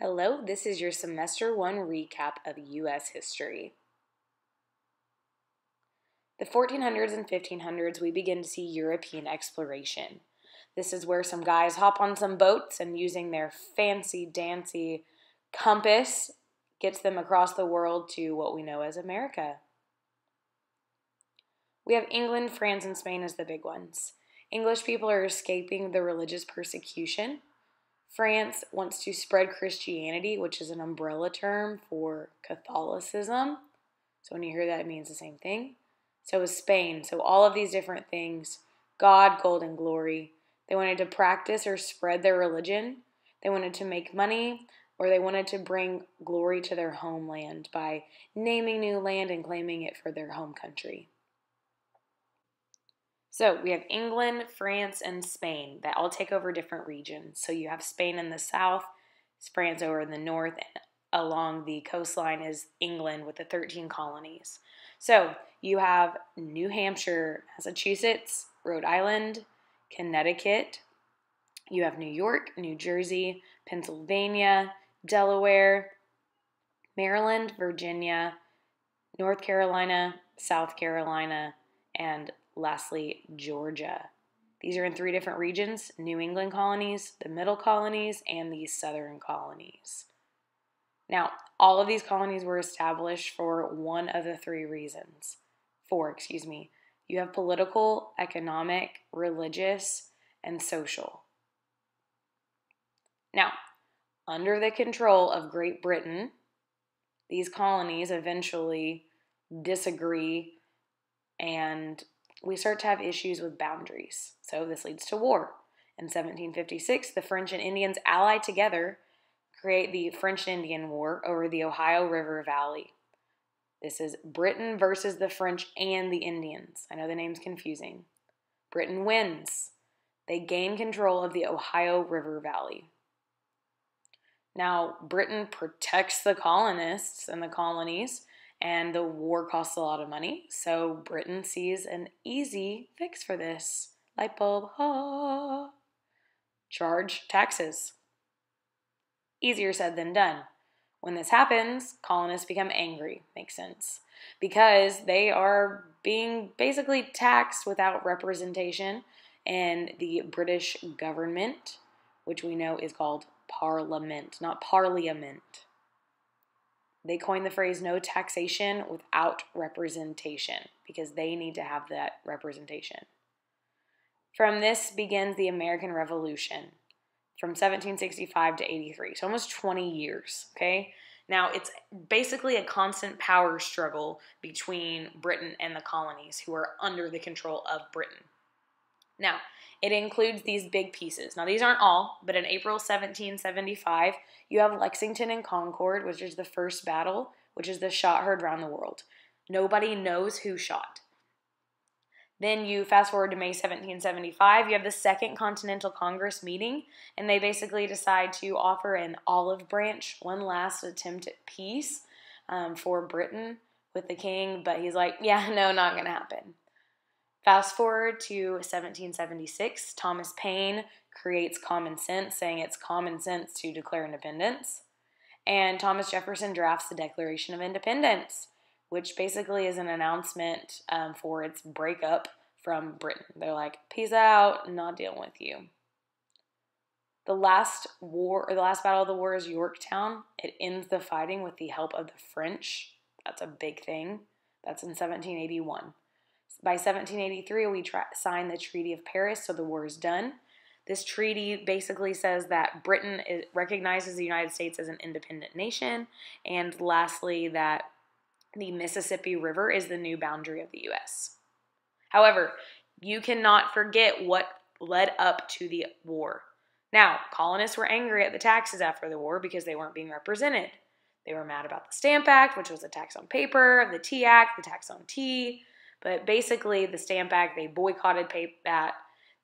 Hello, this is your Semester 1 recap of U.S. history. The 1400s and 1500s, we begin to see European exploration. This is where some guys hop on some boats and using their fancy-dancy compass gets them across the world to what we know as America. We have England, France, and Spain as the big ones. English people are escaping the religious persecution. France wants to spread Christianity, which is an umbrella term for Catholicism. So when you hear that, it means the same thing. So is Spain. So all of these different things, God, gold, and glory. They wanted to practice or spread their religion. They wanted to make money, or they wanted to bring glory to their homeland by naming new land and claiming it for their home country. So we have England, France, and Spain that all take over different regions. So you have Spain in the south, France over in the north, and along the coastline is England with the 13 colonies. So you have New Hampshire, Massachusetts, Rhode Island, Connecticut. You have New York, New Jersey, Pennsylvania, Delaware, Maryland, Virginia, North Carolina, South Carolina, and lastly, Georgia. These are in 3 different regions: New England colonies, the middle colonies, and the southern colonies. Now, all of these colonies were established for one of the 3 reasons. You have political, economic, religious, and social. Now, under the control of Great Britain, these colonies eventually disagree and we start to have issues with boundaries. So this leads to war. In 1756, the French and Indians ally together, create the French and Indian War over the Ohio River Valley. This is Britain versus the French and the Indians. I know the name's confusing. Britain wins. They gain control of the Ohio River Valley. Now, Britain protects the colonists and the colonies, and the war costs a lot of money, so Britain sees an easy fix for this. Light bulb, charge taxes. Easier said than done. When this happens, colonists become angry. Makes sense. Because they are being basically taxed without representation in the British government, which we know is called Parliament, not Parliament. They coined the phrase no taxation without representation because they need to have that representation. From this begins the American Revolution from 1765 to 83, so almost 20 years, okay? Now, it's basically a constant power struggle between Britain and the colonies who are under the control of Britain. Now, it includes these big pieces. Now, these aren't all, but in April 1775, you have Lexington and Concord, which is the first battle, which is the shot heard around the world. Nobody knows who shot. Then you fast forward to May 1775, you have the Second Continental Congress meeting, and they basically decide to offer an olive branch, one last attempt at peace for Britain with the king, but he's like, yeah, no, not going to happen. Fast forward to 1776, Thomas Paine creates common sense, saying it's common sense to declare independence. And Thomas Jefferson drafts the Declaration of Independence, which basically is an announcement for its breakup from Britain. They're like, peace out, not dealing with you. The last battle of the war is Yorktown. It ends the fighting with the help of the French. That's a big thing. That's in 1781. By 1783, we sign the Treaty of Paris, so the war is done. This treaty basically says that Britain recognizes the United States as an independent nation, and lastly, that the Mississippi River is the new boundary of the U.S. However, you cannot forget what led up to the war. Now, colonists were angry at the taxes after the war because they weren't being represented. They were mad about the Stamp Act, which was a tax on paper, the Tea Act, the tax on tea. But basically, the Stamp Act, they boycotted that.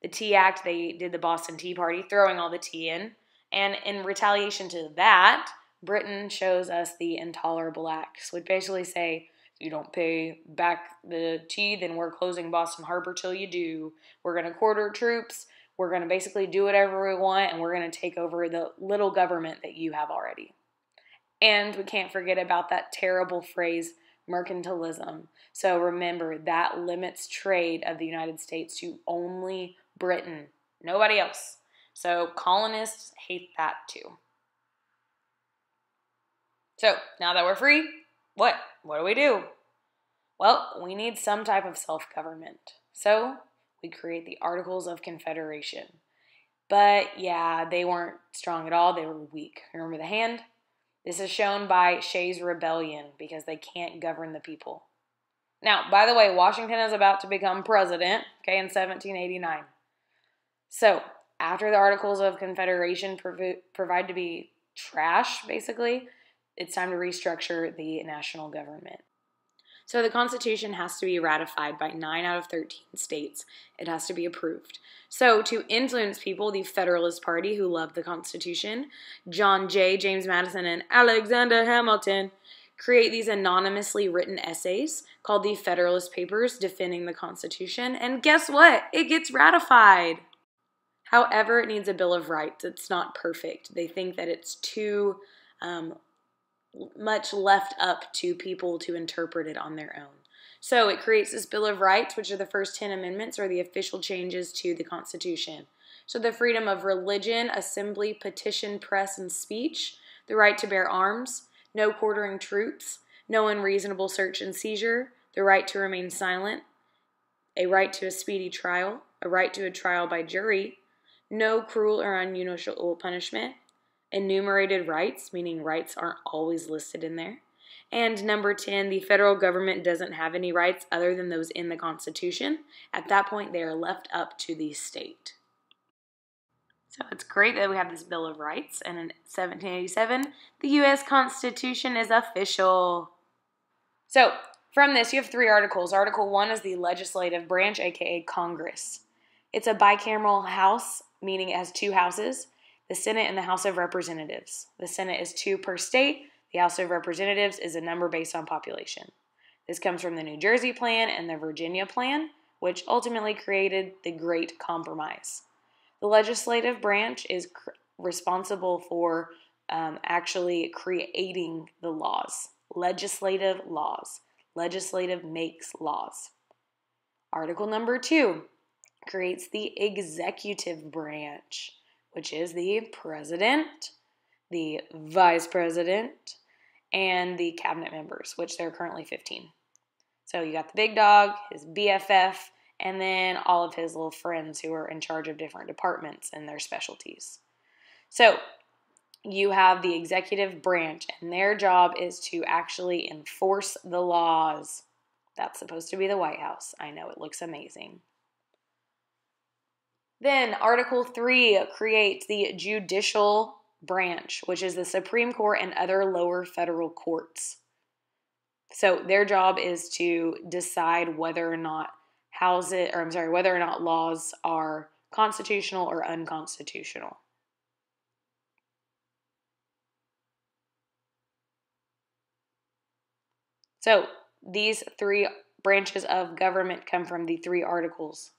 The Tea Act, they did the Boston Tea Party, throwing all the tea in. And in retaliation to that, Britain shows us the Intolerable Acts, which basically say, if you don't pay back the tea, then we're closing Boston Harbor till you do. We're going to quarter troops. We're going to basically do whatever we want, and we're going to take over the little government that you have already. And we can't forget about that terrible phrase, mercantilism. So remember, that limits trade of the United States to only Britain, nobody else. So colonists hate that too. So now that we're free, what do we do? Well, we need some type of self-government. So we create the Articles of Confederation. But yeah, they weren't strong at all. They were weak. Remember the hand? This is shown by Shays' Rebellion because they can't govern the people. Now, by the way, Washington is about to become president, okay, in 1789. So, after the Articles of Confederation provide to be trash, basically, it's time to restructure the national government. So the Constitution has to be ratified by 9 out of 13 states. It has to be approved. So to influence people, the Federalist Party, who loved the Constitution, John Jay, James Madison, and Alexander Hamilton, create these anonymously written essays called the Federalist Papers defending the Constitution. And guess what? It gets ratified. However, it needs a Bill of Rights. It's not perfect. They think that it's too much left up to people to interpret it on their own. So it creates this Bill of Rights, which are the first 10 amendments or the official changes to the Constitution. So the freedom of religion, assembly, petition, press, and speech, the right to bear arms, no quartering troops, no unreasonable search and seizure, the right to remain silent, a right to a speedy trial, a right to a trial by jury, no cruel or unusual punishment, enumerated rights, meaning rights aren't always listed in there. And number 10, the federal government doesn't have any rights other than those in the Constitution. At that point, they are left up to the state. So it's great that we have this Bill of Rights, and in 1787, the U.S. Constitution is official. So from this, you have 3 articles. Article 1 is the legislative branch, aka Congress. It's a bicameral house, meaning it has 2 houses, the Senate and the House of Representatives. The Senate is 2 per state. The House of Representatives is a number based on population. This comes from the New Jersey Plan and the Virginia Plan, which ultimately created the Great Compromise. The legislative branch is responsible for actually creating the laws. Legislative laws. Legislative makes laws. Article number 2 creates the executive branch, which is the president, the vice president, and the cabinet members, which there are currently 15. So you got the big dog, his BFF, and then all of his little friends who are in charge of different departments and their specialties. So you have the executive branch, and their job is to actually enforce the laws. That's supposed to be the White House. I know, it looks amazing. Then Article 3 creates the judicial branch, which is the Supreme Court and other lower federal courts. So their job is to decide whether or not laws are constitutional or unconstitutional. So these 3 branches of government come from the 3 articles.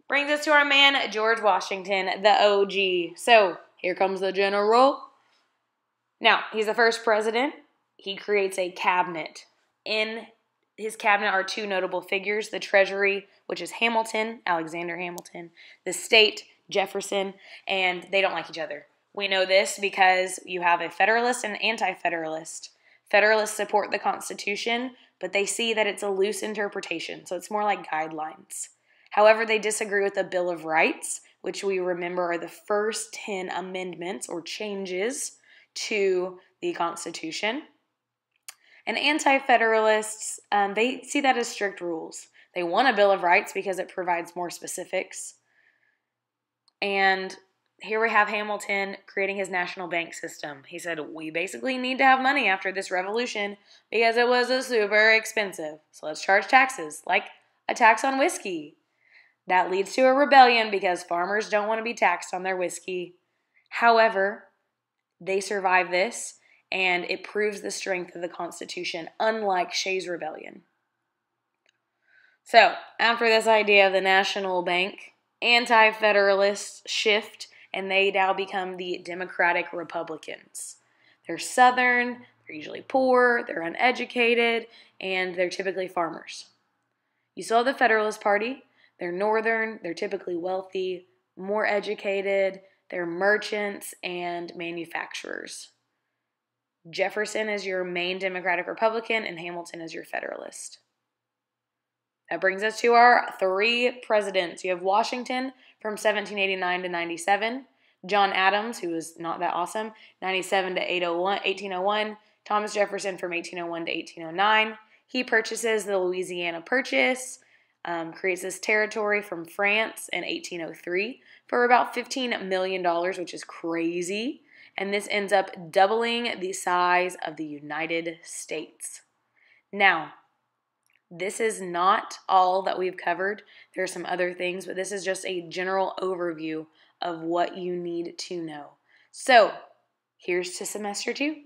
Brings us to our man, George Washington, the OG. So, here comes the general. Now, he's the first president. He creates a cabinet. In his cabinet are 2 notable figures, the Treasury, which is Hamilton, Alexander Hamilton, the state, Jefferson, and they don't like each other. We know this because you have a Federalist and an Anti-Federalist. Federalists support the Constitution, but they see that it's a loose interpretation, so it's more like guidelines. However, they disagree with the Bill of Rights, which we remember are the first 10 amendments or changes to the Constitution. And Anti-Federalists, they see that as strict rules. They want a Bill of Rights because it provides more specifics. And here we have Hamilton creating his national bank system. He said, we basically need to have money after this revolution because it was super expensive. So let's charge taxes, like a tax on whiskey. That leads to a rebellion because farmers don't want to be taxed on their whiskey. However, they survive this, and it proves the strength of the Constitution, unlike Shays' Rebellion. So, after this idea of the national bank, anti-federalists shift, and they now become the Democratic Republicans. They're Southern, they're usually poor, they're uneducated, and they're typically farmers. You still have the Federalist Party. They're Northern, they're typically wealthy, more educated, they're merchants and manufacturers. Jefferson is your main Democratic Republican, and Hamilton is your Federalist. That brings us to our 3 presidents. You have Washington from 1789 to 97, John Adams, who was not that awesome, 97 to 1801, Thomas Jefferson from 1801 to 1809. He purchases the Louisiana Purchase, creates this territory from France in 1803 for about $15 million, which is crazy. And this ends up doubling the size of the United States. Now, this is not all that we've covered. There are some other things, but this is just a general overview of what you need to know. So, here's to semester 2.